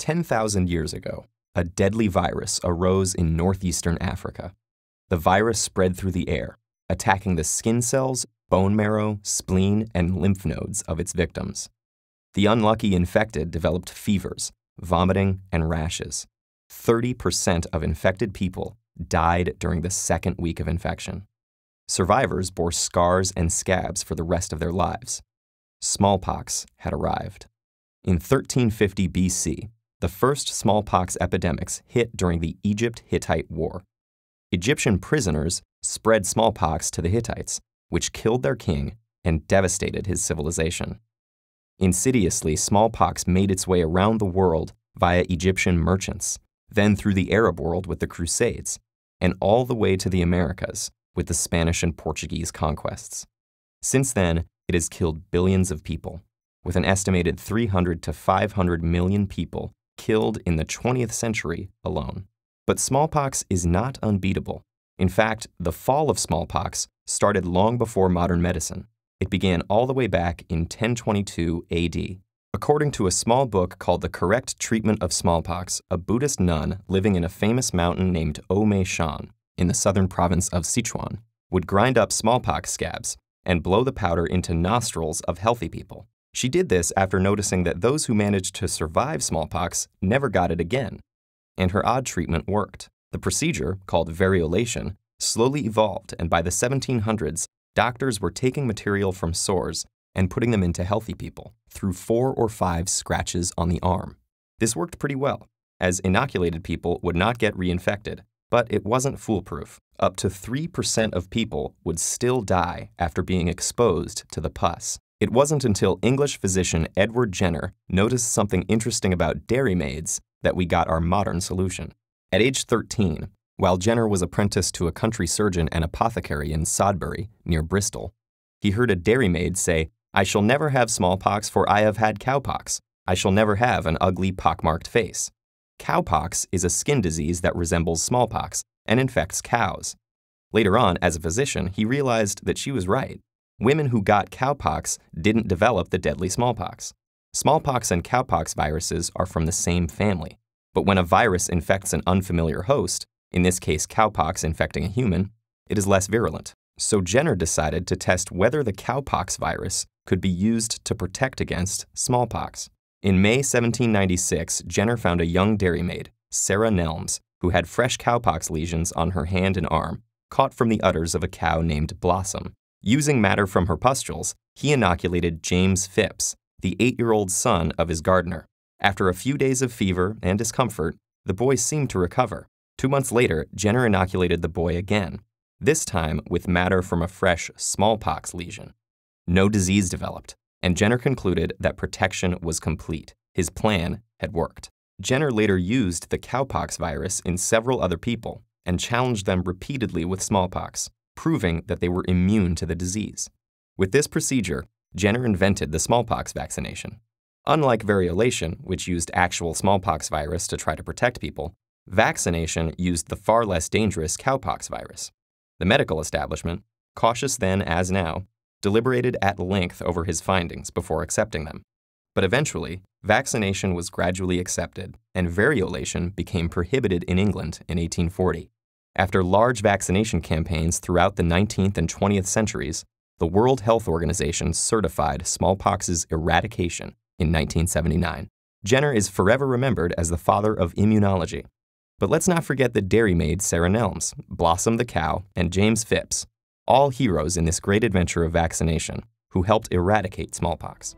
10,000 years ago, a deadly virus arose in northeastern Africa. The virus spread through the air, attacking the skin cells, bone marrow, spleen, and lymph nodes of its victims. The unlucky infected developed fevers, vomiting, and rashes. 30% of infected people died during the second week of infection. Survivors bore scars and scabs for the rest of their lives. Smallpox had arrived. In 1350 BC, the first smallpox epidemics hit during the Egypt-Hittite War. Egyptian prisoners spread smallpox to the Hittites, which killed their king and devastated his civilization. Insidiously, smallpox made its way around the world via Egyptian merchants, then through the Arab world with the Crusades, and all the way to the Americas with the Spanish and Portuguese conquests. Since then, it has killed billions of people, with an estimated 300 to 500 million people killed in the 20th century alone. But smallpox is not unbeatable. In fact, the fall of smallpox started long before modern medicine. It began all the way back in 1022 AD. According to a small book called The Correct Treatment of Smallpox, a Buddhist nun living in a famous mountain named Ome Shan in the southern province of Sichuan would grind up smallpox scabs and blow the powder into nostrils of healthy people. She did this after noticing that those who managed to survive smallpox never got it again, and her odd treatment worked. The procedure, called variolation, slowly evolved, and by the 1700s, doctors were taking material from sores and putting them into healthy people through 4 or 5 scratches on the arm. This worked pretty well, as inoculated people would not get reinfected, but it wasn't foolproof. Up to 3% of people would still die after being exposed to the pus. It wasn't until English physician Edward Jenner noticed something interesting about dairymaids that we got our modern solution. At age 13, while Jenner was apprenticed to a country surgeon and apothecary in Sodbury, near Bristol, he heard a dairymaid say, "I shall never have smallpox, for I have had cowpox. I shall never have an ugly pockmarked face." Cowpox is a skin disease that resembles smallpox and infects cows. Later on, as a physician, he realized that she was right. Women who got cowpox didn't develop the deadly smallpox. Smallpox and cowpox viruses are from the same family. But when a virus infects an unfamiliar host, in this case cowpox infecting a human, it is less virulent. So Jenner decided to test whether the cowpox virus could be used to protect against smallpox. In May 1796, Jenner found a young dairymaid, Sarah Nelms, who had fresh cowpox lesions on her hand and arm, caught from the udders of a cow named Blossom. Using matter from her pustules, he inoculated James Phipps, the 8-year-old son of his gardener. After a few days of fever and discomfort, the boy seemed to recover. 2 months later, Jenner inoculated the boy again, this time with matter from a fresh smallpox lesion. No disease developed, and Jenner concluded that protection was complete. His plan had worked. Jenner later used the cowpox virus in several other people and challenged them repeatedly with smallpox, proving that they were immune to the disease. With this procedure, Jenner invented the smallpox vaccination. Unlike variolation, which used actual smallpox virus to try to protect people, vaccination used the far less dangerous cowpox virus. The medical establishment, cautious then as now, deliberated at length over his findings before accepting them. But eventually, vaccination was gradually accepted, and variolation became prohibited in England in 1840. After large vaccination campaigns throughout the 19th and 20th centuries, the World Health Organization certified smallpox's eradication in 1979. Jenner is forever remembered as the father of immunology. But let's not forget the dairymaid Sarah Nelms, Blossom the cow, and James Phipps, all heroes in this great adventure of vaccination, who helped eradicate smallpox.